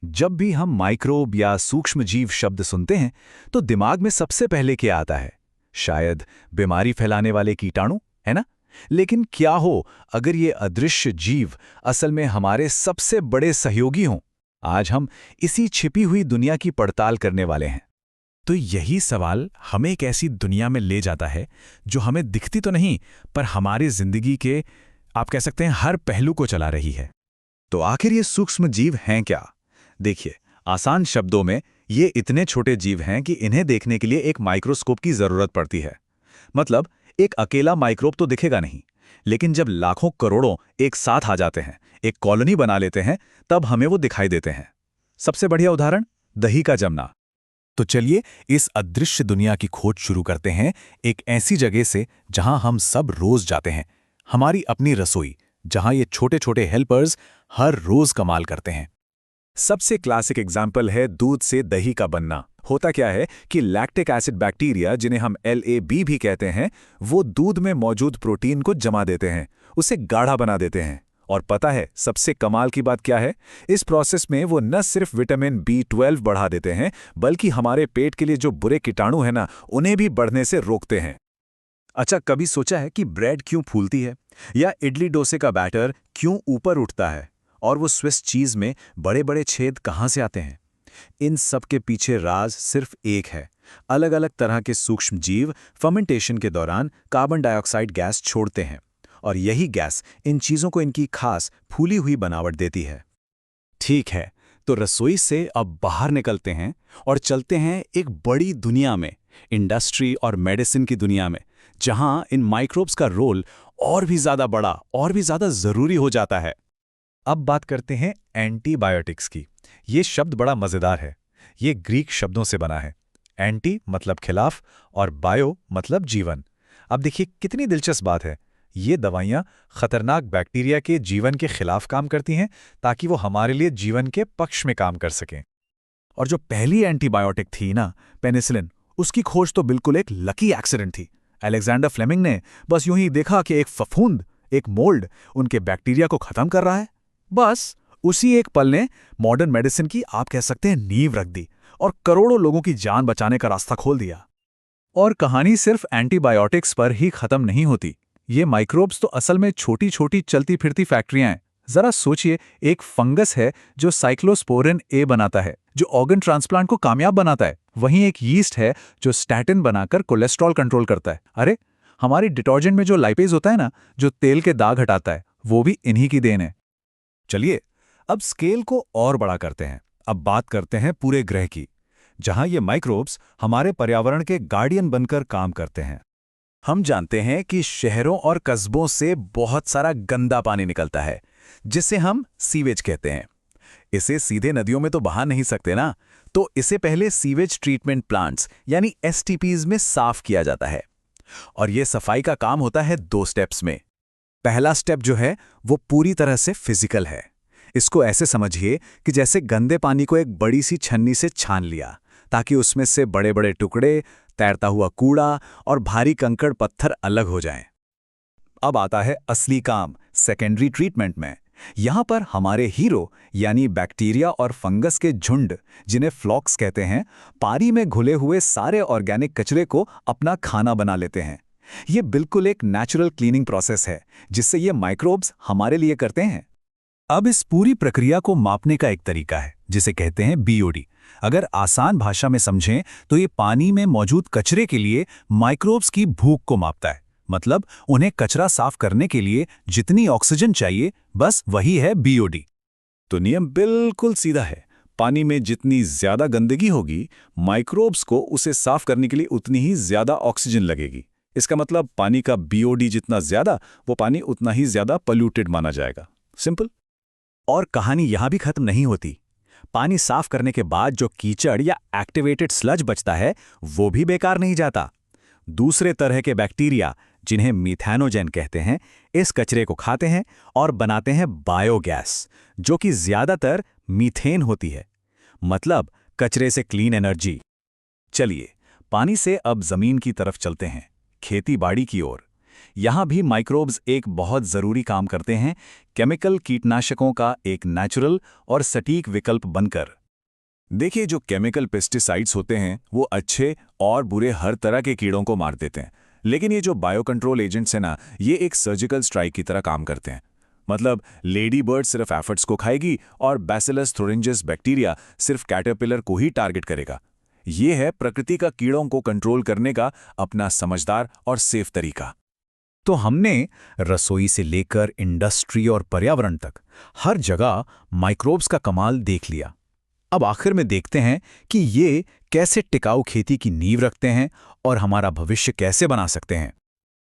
जब भी हम माइक्रोब या सूक्ष्म जीव शब्द सुनते हैं तो दिमाग में सबसे पहले क्या आता है? शायद बीमारी फैलाने वाले कीटाणु, है ना? लेकिन क्या हो अगर ये अदृश्य जीव असल में हमारे सबसे बड़े सहयोगी हों? आज हम इसी छिपी हुई दुनिया की पड़ताल करने वाले हैं। तो यही सवाल हमें एक ऐसी दुनिया में ले जाता है जो हमें दिखती तो नहीं, पर हमारी जिंदगी के, आप कह सकते हैं, हर पहलू को चला रही है। तो आखिर ये सूक्ष्म जीव हैं क्या? देखिए, आसान शब्दों में ये इतने छोटे जीव हैं कि इन्हें देखने के लिए एक माइक्रोस्कोप की जरूरत पड़ती है। मतलब एक अकेला माइक्रोब तो दिखेगा नहीं, लेकिन जब लाखों करोड़ों एक साथ आ जाते हैं, एक कॉलोनी बना लेते हैं, तब हमें वो दिखाई देते हैं। सबसे बढ़िया उदाहरण दही का जमना। तो चलिए इस अदृश्य दुनिया की खोज शुरू करते हैं, एक ऐसी जगह से जहां हम सब रोज जाते हैं, हमारी अपनी रसोई, जहां ये छोटे छोटे हेल्पर्स हर रोज कमाल करते हैं। सबसे क्लासिक एग्जाम्पल है दूध से दही का बनना। होता क्या है कि लैक्टिक एसिड बैक्टीरिया, जिन्हें हम LAB भी कहते हैं, वो दूध में मौजूद प्रोटीन को जमा देते हैं, उसे गाढ़ा बना देते हैं। और पता है सबसे कमाल की बात क्या है? इस प्रोसेस में वो न सिर्फ विटामिन B12 बढ़ा देते हैं, बल्कि हमारे पेट के लिए जो बुरे कीटाणु हैं ना, उन्हें भी बढ़ने से रोकते हैं। अच्छा, कभी सोचा है कि ब्रेड क्यों फूलती है? या इडली डोसे का बैटर क्यों ऊपर उठता है? और वो स्विस चीज में बड़े बड़े छेद कहाँ से आते हैं? इन सब के पीछे राज सिर्फ एक है। अलग अलग तरह के सूक्ष्म जीव फर्मेंटेशन के दौरान कार्बन डाइऑक्साइड गैस छोड़ते हैं, और यही गैस इन चीजों को इनकी खास फूली हुई बनावट देती है। ठीक है, तो रसोई से अब बाहर निकलते हैं और चलते हैं एक बड़ी दुनिया में, इंडस्ट्री और मेडिसिन की दुनिया में, जहां इन माइक्रोब्स का रोल और भी ज्यादा बड़ा और भी ज्यादा जरूरी हो जाता है। अब बात करते हैं एंटीबायोटिक्स की। ये शब्द बड़ा मजेदार है। ये ग्रीक शब्दों से बना है। एंटी मतलब खिलाफ और बायो मतलब जीवन। अब देखिए कितनी दिलचस्प बात है। ये दवाइयाँ खतरनाक बैक्टीरिया के जीवन के खिलाफ काम करती हैं, ताकि वो हमारे लिए जीवन के पक्ष में काम कर सकें। और जो पहली एंटीबायोटिक थी ना, पेनिसिलिन, उसकी खोज तो बिल्कुल एक लकी एक्सीडेंट थी। अलेक्जेंडर फ्लेमिंग ने बस यूं ही देखा कि एक फफूंद, एक मोल्ड उनके बैक्टीरिया को खत्म कर रहा है। बस उसी एक पल ने मॉडर्न मेडिसिन की, आप कह सकते हैं, नींव रख दी और करोड़ों लोगों की जान बचाने का रास्ता खोल दिया। और कहानी सिर्फ एंटीबायोटिक्स पर ही खत्म नहीं होती। ये माइक्रोब्स तो असल में छोटी छोटी चलती फिरती फैक्ट्रियां हैं। जरा सोचिए, एक फंगस है जो साइक्लोस्पोरिन A बनाता है, जो ऑर्गन ट्रांसप्लांट को कामयाब बनाता है। वहीं एक यीस्ट है जो स्टैटिन बनाकर कोलेस्ट्रॉल कंट्रोल करता है। अरे, हमारी डिटर्जेंट में जो लाइपेज होता है ना, जो तेल के दाग हटाता है, वो भी इन्हीं की देन है। चलिए अब स्केल को और बड़ा करते हैं। अब बात करते हैं पूरे ग्रह की, जहां ये माइक्रोब्स हमारे पर्यावरण के गार्डियन बनकर काम करते हैं। हम जानते हैं कि शहरों और कस्बों से बहुत सारा गंदा पानी निकलता है, जिसे हम सीवेज कहते हैं। इसे सीधे नदियों में तो बहा नहीं सकते ना, तो इसे पहले सीवेज ट्रीटमेंट प्लांट्स यानी STPs में साफ किया जाता है। और ये सफाई का काम होता है 2 स्टेप्स में। पहला स्टेप जो है वो पूरी तरह से फिजिकल है। इसको ऐसे समझिए कि जैसे गंदे पानी को एक बड़ी सी छन्नी से छान लिया, ताकि उसमें से बड़े बड़े टुकड़े, तैरता हुआ कूड़ा और भारी कंकड़ पत्थर अलग हो जाएं। अब आता है असली काम, सेकेंडरी ट्रीटमेंट में। यहां पर हमारे हीरो यानी बैक्टीरिया और फंगस के झुंड, जिन्हें फ्लॉक्स कहते हैं, पानी में घुले हुए सारे ऑर्गेनिक कचरे को अपना खाना बना लेते हैं। ये बिल्कुल एक नेचुरल क्लीनिंग प्रोसेस है, जिससे ये माइक्रोब्स हमारे लिए करते हैं। अब इस पूरी प्रक्रिया को मापने का एक तरीका है, जिसे कहते हैं BOD। अगर आसान भाषा में समझें तो ये पानी में मौजूद कचरे के लिए माइक्रोब्स की भूख को मापता है। मतलब उन्हें कचरा साफ करने के लिए जितनी ऑक्सीजन चाहिए, बस वही है BOD। तो नियम बिल्कुल सीधा है। पानी में जितनी ज्यादा गंदगी होगी, माइक्रोब्स को उसे साफ करने के लिए उतनी ही ज्यादा ऑक्सीजन लगेगी। इसका मतलब पानी का BOD जितना ज्यादा, वो पानी उतना ही ज्यादा पोल्यूटेड माना जाएगा। सिंपल। और कहानी यहां भी खत्म नहीं होती। पानी साफ करने के बाद जो कीचड़ या एक्टिवेटेड स्लज बचता है, वो भी बेकार नहीं जाता। दूसरे तरह के बैक्टीरिया, जिन्हें मीथेनोजेन कहते हैं, इस कचरे को खाते हैं और बनाते हैं बायोगैस, जो कि ज्यादातर मीथेन होती है। मतलब कचरे से क्लीन एनर्जी। चलिए पानी से अब जमीन की तरफ चलते हैं, खेती बाड़ी की ओर। यहाँ भी माइक्रोब्स एक बहुत ज़रूरी काम करते हैं, केमिकल कीटनाशकों का एक नेचुरल और सटीक विकल्प बनकर। देखिए, जो केमिकल पेस्टिसाइड्स होते हैं वो अच्छे और बुरे हर तरह के कीड़ों को मार देते हैं, लेकिन ये जो बायो कंट्रोल एजेंट्स हैं ना, ये एक सर्जिकल स्ट्राइक की तरह काम करते हैं। मतलब लेडी बर्ड सिर्फ एफर्ट्स को खाएगी और बैसिलस थोरिंजिस बैक्टीरिया सिर्फ कैटरपिलर को ही टारगेट करेगा। ये है प्रकृति का कीड़ों को कंट्रोल करने का अपना समझदार और सेफ तरीका। तो हमने रसोई से लेकर इंडस्ट्री और पर्यावरण तक हर जगह माइक्रोब्स का कमाल देख लिया। अब आखिर में देखते हैं कि ये कैसे टिकाऊ खेती की नींव रखते हैं और हमारा भविष्य कैसे बना सकते हैं।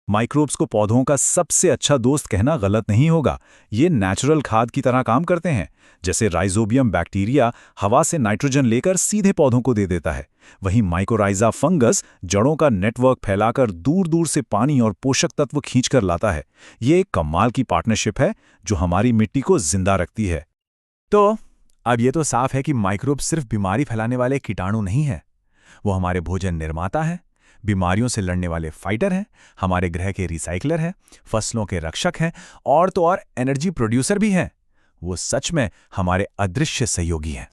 माइक्रोब्स को पौधों का सबसे अच्छा दोस्त कहना गलत नहीं होगा। ये नेचुरल खाद की तरह काम करते हैं। जैसे राइजोबियम बैक्टीरिया हवा से नाइट्रोजन लेकर सीधे पौधों को दे देता है, वहीं माइकोराइजा फंगस जड़ों का नेटवर्क फैलाकर दूर दूर से पानी और पोषक तत्व खींचकर लाता है। ये एक कमाल की पार्टनरशिप है जो हमारी मिट्टी को जिंदा रखती है। तो अब ये तो साफ है कि माइक्रोब सिर्फ बीमारी फैलाने वाले कीटाणु नहीं है, वो हमारे भोजन निर्माता है, बीमारियों से लड़ने वाले फाइटर हैं, हमारे ग्रह के रिसाइकलर हैं, फसलों के रक्षक हैं और तो और एनर्जी प्रोड्यूसर भी हैं। वो सच में हमारे अदृश्य सहयोगी हैं।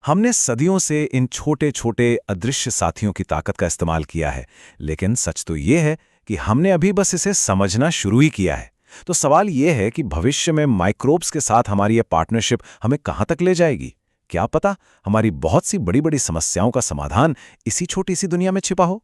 हमने सदियों से इन छोटे छोटे अदृश्य साथियों की ताकत का इस्तेमाल किया है, लेकिन सच तो ये है कि हमने अभी बस इसे समझना शुरू ही किया है। तो सवाल ये है कि भविष्य में माइक्रोब्स के साथ हमारी ये पार्टनरशिप हमें कहाँ तक ले जाएगी? क्या पता हमारी बहुत सी बड़ी बड़ी समस्याओं का समाधान इसी छोटी सी दुनिया में छिपा हो।